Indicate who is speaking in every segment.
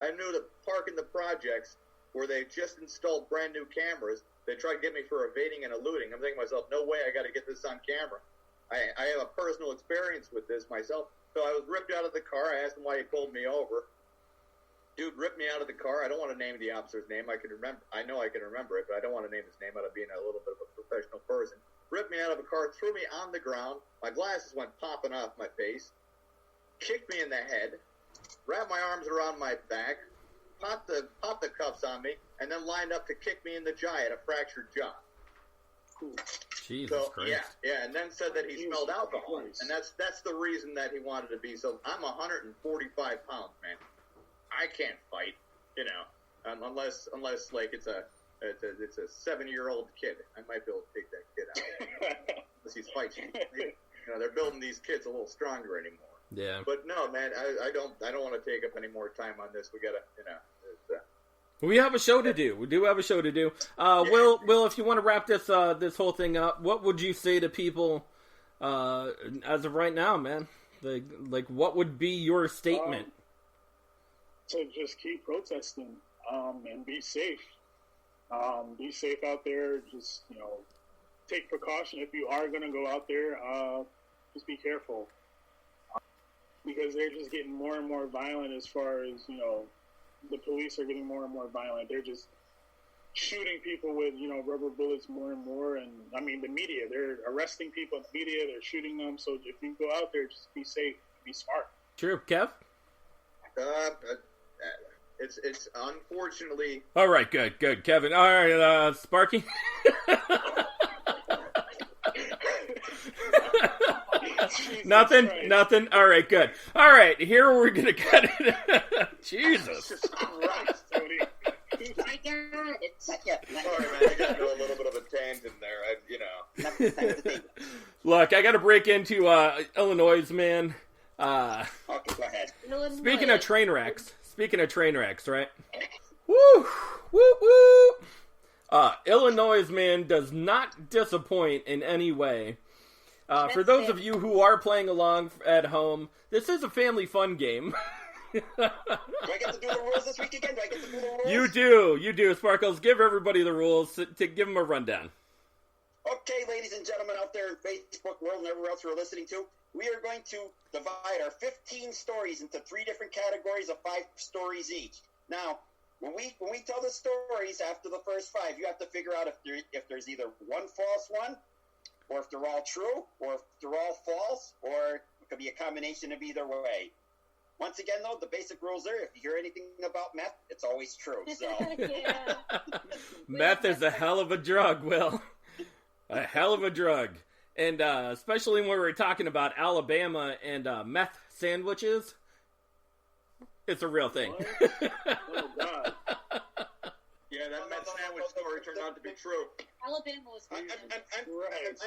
Speaker 1: I knew to park in the projects where they just installed brand new cameras. They tried to get me for evading and eluding. I'm thinking to myself, no way, I got to get this on camera. I have a personal experience with this myself. So I was ripped out of the car. I asked him why he pulled me over. Dude ripped me out of the car. I don't want to name the officer's name. I know I can remember it, but I don't want to name his name out of being a little bit of a professional person. Ripped me out of a car, threw me on the ground. My glasses went popping off my face. Kicked me in the head. Wrapped my arms around my back. Popped the cuffs on me, and then lined up to kick me in the jaw. I had a fractured jaw.
Speaker 2: Jesus Christ.
Speaker 1: Yeah, and then said that he smelled alcohol, and that's the reason that he wanted to be. So I'm 145 pounds, man. I can't fight, unless like it's a 7-year-old kid. I might be able to take that kid out unless he's fighting. They're building these kids a little stronger anymore.
Speaker 2: Yeah.
Speaker 1: But no, man, I don't want to take up any more time on this. We gotta,
Speaker 2: We have a show to do. We do have a show to do. Will, if you want to wrap this whole thing up, what would you say to people as of right now, man? Like, what would be your statement?
Speaker 3: To just keep protesting and be safe. Be safe out there. Just, take precaution. If you are going to go out there, just be careful. Because they're just getting more and more violent as far as, the police are getting more and more violent. They're just shooting people with, rubber bullets more and more. And, I mean, the media, they're arresting people in the media. They're shooting them. So if you go out there, just be safe, be smart.
Speaker 2: True. Kev?
Speaker 1: It's unfortunately...
Speaker 2: All right, good. Kevin. All right, Sparky? Nothing. All right, good. All right, here we're gonna cut it. Jesus
Speaker 1: Christ, Tony.
Speaker 4: I got it.
Speaker 1: Sorry, man. I got into a little bit of a tangent there.
Speaker 2: Look, I got to break into Illinois, man.
Speaker 4: Okay, go ahead.
Speaker 2: Speaking of train wrecks, right? Woo! Illinois, man, does not disappoint in any way. For those of you who are playing along at home, this is a family fun game.
Speaker 4: Do I get to do the rules this week again? Do I get to do the rules?
Speaker 2: You do. Sparkles, give everybody the rules to give them a rundown.
Speaker 4: Okay, ladies and gentlemen out there in Facebook world and everywhere else you're listening to, we are going to divide our 15 stories into 3 different categories of 5 stories each. Now, when we tell the stories after the first 5, you have to figure out if there's either one false one, or if they're all true, or if they're all false, or it could be a combination of either way. Once again, though, the basic rules are, if you hear anything about meth, it's always true. So,
Speaker 2: Meth is a hell of a drug, Will. A hell of a drug. And especially when we're talking about Alabama and meth sandwiches, it's a real thing.
Speaker 3: Oh, God.
Speaker 1: Yeah, that meth sandwich story turned out to be true.
Speaker 5: Alabama was
Speaker 4: I'm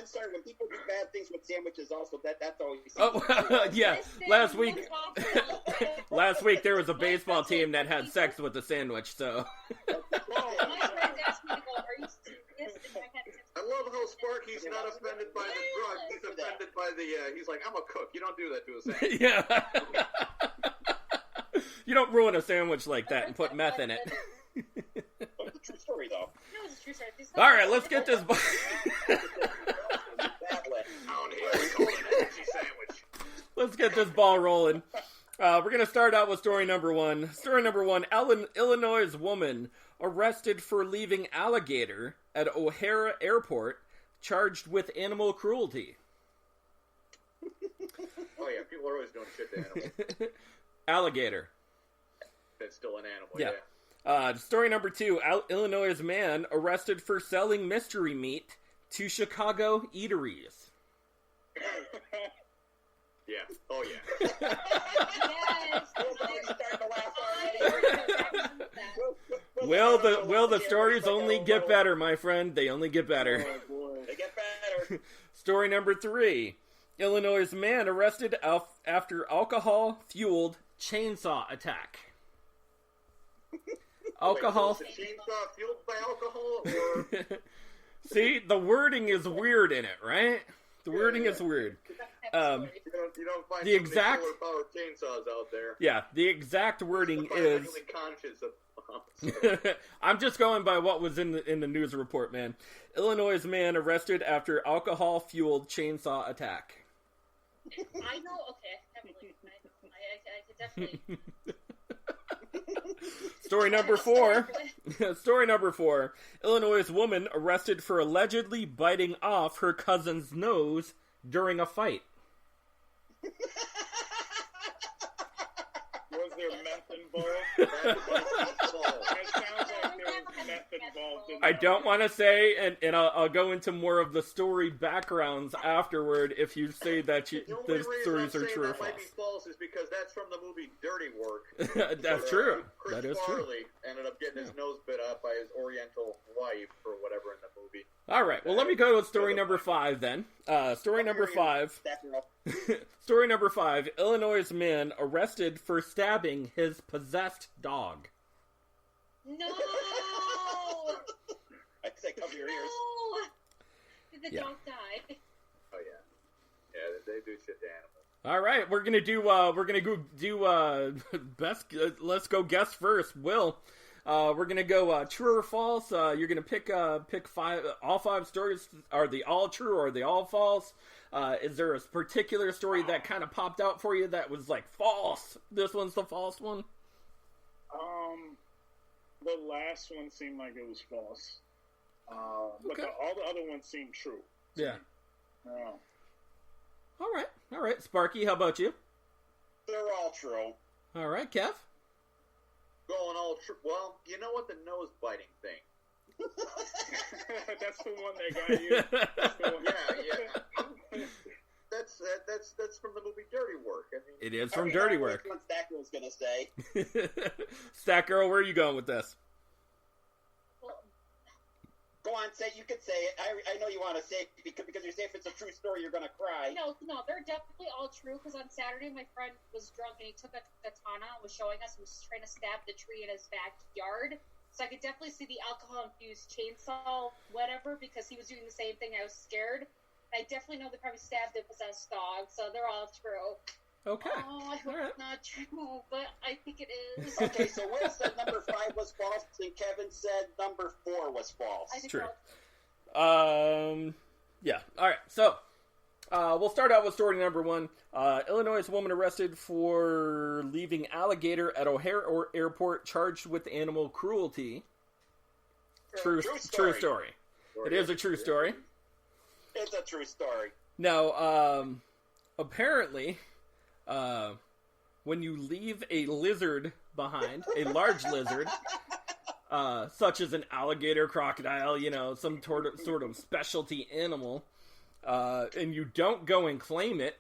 Speaker 4: sorry, when people do bad things with sandwiches also, that's always...
Speaker 2: Oh, yeah. Last week there was a baseball team that had sex with a sandwich, so...
Speaker 5: My friends asked me to go, are you serious?
Speaker 1: I love how Sparky's not offended by the drug. He's offended by the, he's like, I'm a cook. You don't do that to a sandwich.
Speaker 2: Yeah. You don't ruin a sandwich like that and put meth in it.
Speaker 4: It's a true story, though.
Speaker 5: No, it's a true story.
Speaker 2: All right, let's get this... Let's get this ball rolling. We're going to start out with story number 1. Story number 1, Illinois woman arrested for leaving alligator at O'Hare Airport, charged with animal cruelty.
Speaker 1: Oh, yeah, people are always doing shit to animals.
Speaker 2: Alligator.
Speaker 1: That's still an animal, yeah.
Speaker 2: Story number 2, Illinois man arrested for selling mystery meat to Chicago eateries.
Speaker 1: Yeah. Oh, yeah.
Speaker 5: Yes.
Speaker 2: Will the stories only get better, my friend? They only get better.
Speaker 4: Oh, boy. They get better.
Speaker 2: Story number 3, Illinois man arrested after alcohol-fueled chainsaw attack. Alcohol.
Speaker 1: Wait, so is the chainsaw fueled by alcohol, or...
Speaker 2: See, the wording is weird in it, right? The wording is weird.
Speaker 1: You don't find
Speaker 2: the exact
Speaker 1: solar powered chainsaws out there.
Speaker 2: Yeah, the exact wording is.
Speaker 1: Conscious of.
Speaker 2: I'm just going by what was in the news report, man. Illinois man arrested after alcohol-fueled chainsaw attack.
Speaker 5: I know. Okay, I could definitely.
Speaker 2: Story number 4. Story number 4. Illinois woman arrested for allegedly biting off her cousin's nose during a fight.
Speaker 3: Was there meth involved? It sounds like there was meth involved in that.
Speaker 2: I don't want to say, and I'll go into more of the story backgrounds afterward if you say that
Speaker 1: the
Speaker 2: the stories are true or
Speaker 1: that
Speaker 2: false.
Speaker 1: might be false is because that's from the movie Dirty Work.
Speaker 2: That's true.
Speaker 1: Chris
Speaker 2: That is
Speaker 1: Farley
Speaker 2: true.
Speaker 1: ended up getting his nose bit off by his Oriental wife or whatever in the movie.
Speaker 2: All right. Well, let me go with story number 5 then. Story number 5. Story number 5. Illinois man arrested for stabbing his possessed dog.
Speaker 5: No.
Speaker 4: I'd say cover your ears.
Speaker 5: No. Did the
Speaker 2: Yeah.
Speaker 5: dog die?
Speaker 1: Oh yeah, they do shit to animals.
Speaker 2: All right, we're gonna do best. Let's go guess first. Will, we're gonna go true or false. You're gonna pick 5. All 5 stories. Are they all true or are they all false? Is there a particular story that kind of popped out for you that was like false? This one's the false one.
Speaker 3: The last one seemed like it was false. But
Speaker 2: Okay.
Speaker 3: all the other ones seemed true.
Speaker 2: Yeah.
Speaker 3: Oh.
Speaker 2: All right. Sparky, how about you?
Speaker 4: They're all true.
Speaker 2: All right, Kev.
Speaker 1: Going all true. Well, you know what, the nose biting thing.
Speaker 3: That's the one that got you. That's the one.
Speaker 1: Yeah. That's from the movie Dirty Work. I mean,
Speaker 2: It is from Dirty Work.
Speaker 4: What Stacker was going to say.
Speaker 2: Stack Girl, where are you going with this?
Speaker 5: Well,
Speaker 4: Go on, say. You could say it. I know you want to say it because you say if it's a true story, you're going to cry.
Speaker 5: no, they're definitely all true. Because on Saturday, my friend was drunk and he took a katana and was showing us and was trying to stab the tree in his backyard. So I could definitely see the alcohol-infused chainsaw, whatever, because he was doing the same thing. I was scared. I definitely know they probably stabbed the possessed dog, so they're all true.
Speaker 2: Okay.
Speaker 5: Oh, I hope it's not true, but I think it is.
Speaker 4: Okay, so Will said number 5 was false, and Kevin said number 4 was false.
Speaker 5: I think
Speaker 2: True.
Speaker 5: all-
Speaker 2: Yeah. All right. So, we'll start out with story number 1. Illinois woman arrested for leaving alligator at O'Hare Airport charged with animal cruelty. True story. It is a true story.
Speaker 4: It's a true story.
Speaker 2: Now, apparently, when you leave a lizard behind, a large lizard, such as an alligator, crocodile, some sort of specialty animal, and you don't go and claim it,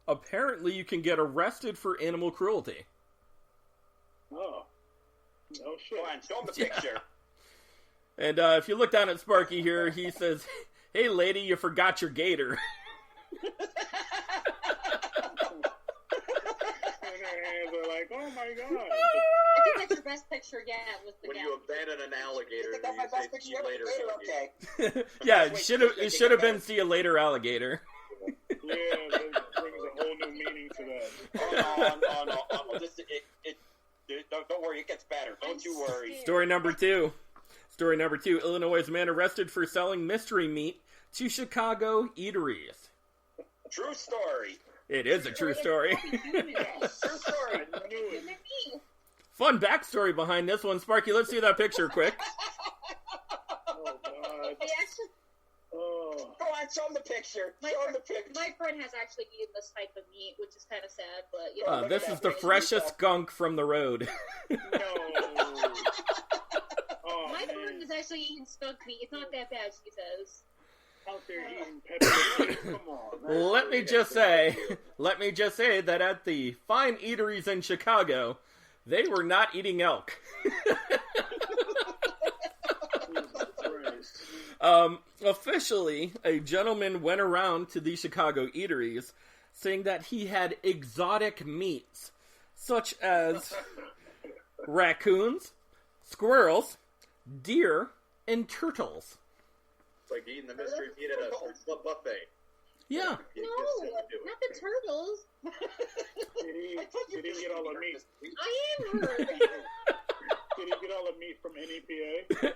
Speaker 2: apparently you can get arrested for animal cruelty.
Speaker 3: Oh. No shit.
Speaker 4: Go on, show him the picture.
Speaker 2: And if you look down at Sparky here, he says, "Hey lady, you forgot your gator."
Speaker 3: And their hands are like, oh my god.
Speaker 5: I think that's your best picture yet with the
Speaker 1: when
Speaker 5: gal.
Speaker 1: you abandon an alligator,
Speaker 4: Is that my
Speaker 1: you
Speaker 4: best
Speaker 1: say,
Speaker 4: picture
Speaker 1: "See you
Speaker 4: ever?
Speaker 1: later."
Speaker 4: Okay.
Speaker 2: Yeah,
Speaker 4: Wait,
Speaker 2: it should have been "See you later, alligator."
Speaker 3: Yeah, that brings a whole new meaning to that.
Speaker 4: Oh, no. Don't worry, it gets better. Don't you worry.
Speaker 2: Story number 2. Illinois man arrested for selling mystery meat to Chicago eateries.
Speaker 4: True story.
Speaker 2: It is a true story.
Speaker 4: True story.
Speaker 3: I knew it.
Speaker 2: Fun backstory behind this one. Sparky, let's see that picture quick.
Speaker 3: Oh god.
Speaker 5: I actually,
Speaker 3: Oh.
Speaker 4: Go on, show him the picture. Show him the picture.
Speaker 5: my friend has actually eaten this type of meat, which is kind of sad, but
Speaker 4: Look
Speaker 2: This
Speaker 4: at
Speaker 2: is
Speaker 4: that
Speaker 2: the
Speaker 4: face.
Speaker 2: freshest skunk from the road.
Speaker 3: No. Oh,
Speaker 5: my friend
Speaker 3: man.
Speaker 5: is actually eating skunk meat. It's not that bad, she says.
Speaker 3: Out there eating pepperoni. Come on, man.
Speaker 2: Let me just say that at the fine eateries in Chicago, they were not eating elk.
Speaker 3: Jesus Christ.
Speaker 2: Officially, a gentleman went around to the Chicago eateries saying that he had exotic meats, such as raccoons, squirrels, deer, and turtles.
Speaker 1: It's like eating the mystery meat at a buffet.
Speaker 2: Yeah.
Speaker 1: You
Speaker 5: No,
Speaker 1: just said to do it.
Speaker 5: not the turtles.
Speaker 3: Did he get all the meat?
Speaker 5: I am hurt.
Speaker 3: Did he get all the meat from NEPA?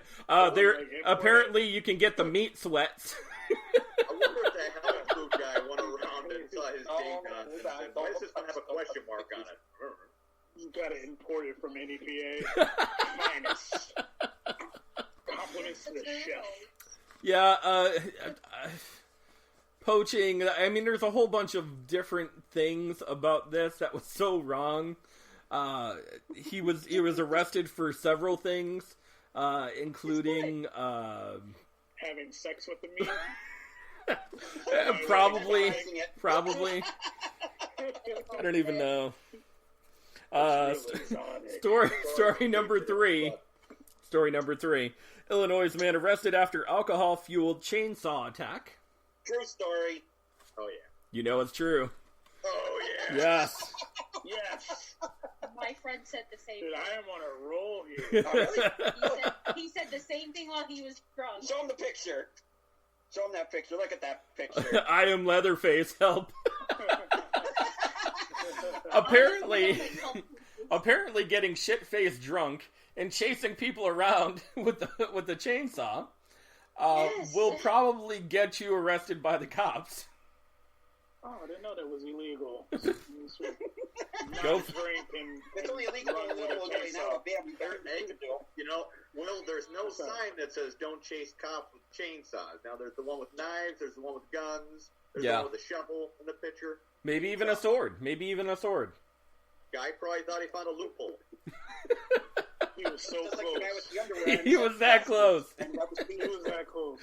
Speaker 2: There
Speaker 3: Like,
Speaker 2: apparently you can get the meat sweats.
Speaker 1: I wonder if the health food guy went around and saw his date on and said, why does this one have a question mark on it?
Speaker 3: You got to import it from NEPA. Minus. Compliments to the chef.
Speaker 2: Yeah, poaching. I mean, there's a whole bunch of different things about this that was so wrong. He was arrested for several things, including
Speaker 3: Having sex with the meat.
Speaker 2: probably. I don't even know. Story number three. Story number 3. Illinois man arrested after alcohol-fueled chainsaw attack.
Speaker 4: True story.
Speaker 1: Oh, yeah.
Speaker 2: You know it's true.
Speaker 1: Oh, yeah.
Speaker 2: Yes.
Speaker 3: Yes.
Speaker 5: My friend said the same
Speaker 3: Dude,
Speaker 5: thing.
Speaker 3: I am on a roll here.
Speaker 4: Oh, really?
Speaker 5: He said the same thing while he was drunk.
Speaker 4: Show him the picture. Show him that picture. Look at that picture.
Speaker 2: I am Leatherface. Help. Apparently getting shit-faced drunk and chasing people around with the chainsaw
Speaker 5: Yes.
Speaker 2: will probably get you arrested by the cops.
Speaker 3: Oh, I didn't know that was illegal.
Speaker 2: Go.
Speaker 3: Drink and
Speaker 4: It's only illegal in Illinois now.
Speaker 1: You know, Will, there's no sign that says don't chase cops with chainsaws. Now, there's the one with knives, there's the one with guns, there's the one with a shovel in the picture.
Speaker 2: Maybe even a sword.
Speaker 1: Guy probably thought he found a loophole.
Speaker 3: he was so
Speaker 4: Just like
Speaker 3: close.
Speaker 4: the guy with the underwear.
Speaker 2: He was that close.
Speaker 3: He was that close.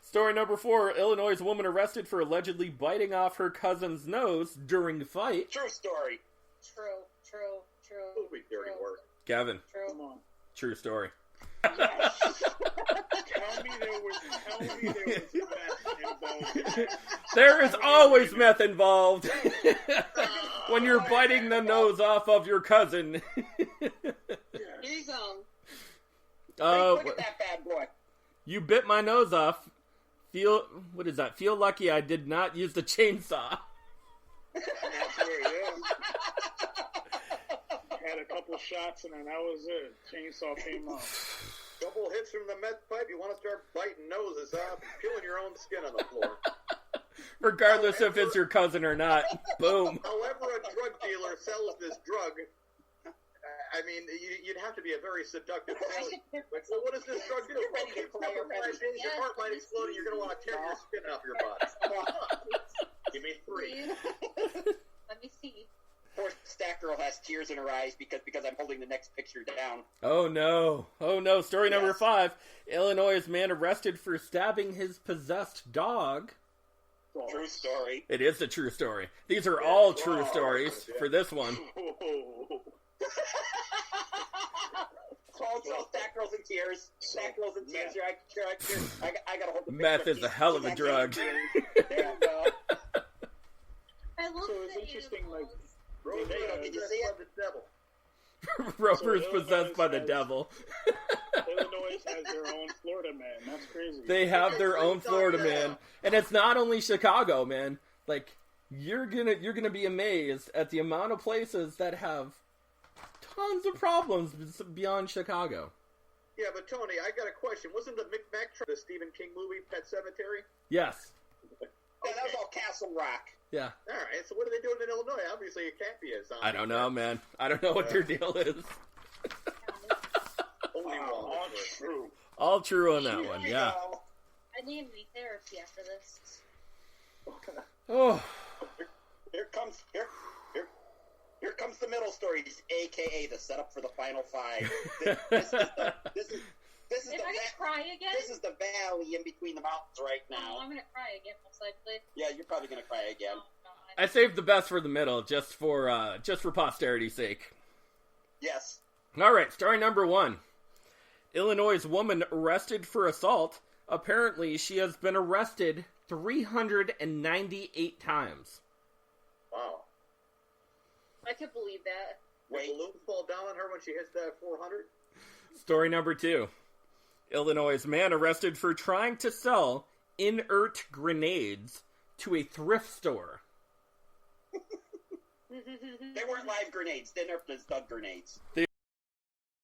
Speaker 2: Story number 4. Illinois woman arrested for allegedly biting off her cousin's nose during fight.
Speaker 4: True story.
Speaker 5: True.
Speaker 1: It'll be dirty work.
Speaker 2: Gavin,
Speaker 3: Come on.
Speaker 2: true story.
Speaker 3: Yes. Tell me there was meth involved in that.
Speaker 2: There is always meth involved when you're biting the nose off of your cousin.
Speaker 5: Here you go.
Speaker 4: Look at that bad boy.
Speaker 2: You bit my nose off. Feel lucky I did not use the chainsaw.
Speaker 3: Had a couple shots and then that was it. Chainsaw came out.
Speaker 1: Couple hits from the meth pipe, you want to start biting noses off and peeling your own skin on the floor.
Speaker 2: Regardless if it's your cousin or not. Boom.
Speaker 1: However a drug dealer sells this drug, I mean, you'd have to be a very seductive seller. Like, well, what does this drug do?
Speaker 4: You're ready to cry already.
Speaker 1: Your heart might explode and you're going to want to tear your skin off your body. Give me 3.
Speaker 5: Let me see.
Speaker 4: Poor Stack Girl has tears in her eyes because I'm holding the next picture down.
Speaker 2: Oh no. Story number 5. Illinois man arrested for stabbing his possessed dog.
Speaker 4: True story.
Speaker 2: It is a true story. These are all true stories for this one.
Speaker 4: So Stack Girl's in tears. Stack Girl's in tears. I gotta hold the picture.
Speaker 2: Meth is a hell of a drug.
Speaker 4: There you go.
Speaker 5: I love
Speaker 3: So it's
Speaker 5: the
Speaker 3: interesting,
Speaker 5: animals.
Speaker 1: Rose
Speaker 4: Did you see it?
Speaker 1: the devil.
Speaker 2: Roper's
Speaker 3: So
Speaker 2: possessed by the
Speaker 3: Illinois
Speaker 2: devil.
Speaker 3: Illinois has their own Florida man. That's crazy.
Speaker 2: They have their own Florida man, and it's not only Chicago, man. Like you're gonna be amazed at the amount of places that have tons of problems beyond Chicago.
Speaker 1: Yeah, but Tony, I got a question. Wasn't the Micmac the Stephen King movie Pet Sematary?
Speaker 2: Yes.
Speaker 4: Yeah, that was all Castle Rock.
Speaker 2: Yeah.
Speaker 1: All right, so what are they doing in Illinois? Obviously, it can't be a zombie.
Speaker 2: I don't know, man. I don't know what their deal is.
Speaker 1: Only one.
Speaker 3: All true.
Speaker 2: All true on that
Speaker 4: Here
Speaker 2: one.
Speaker 4: we
Speaker 2: Yeah.
Speaker 4: go.
Speaker 5: I need any therapy after this.
Speaker 2: Oh.
Speaker 4: Here comes the middle stories, aka the setup for the final 5. This is the
Speaker 5: Am I gonna cry again?
Speaker 4: This is the valley in between the mountains right
Speaker 5: No,
Speaker 4: now.
Speaker 5: I'm gonna cry again, most likely.
Speaker 4: Yeah, you're probably gonna cry again.
Speaker 5: Oh, God.
Speaker 2: I saved the best for the middle, just for posterity's sake.
Speaker 4: Yes.
Speaker 2: All right, story number 1. Illinois woman arrested for assault. Apparently, she has been arrested 398 times.
Speaker 1: Wow.
Speaker 5: I could believe that.
Speaker 1: Wait, balloons fall down on her when she hits that 400?
Speaker 2: Story number 2. Illinois man arrested for trying to sell inert grenades to a thrift store?
Speaker 4: They weren't live grenades. They nerfed as stun grenades.
Speaker 2: They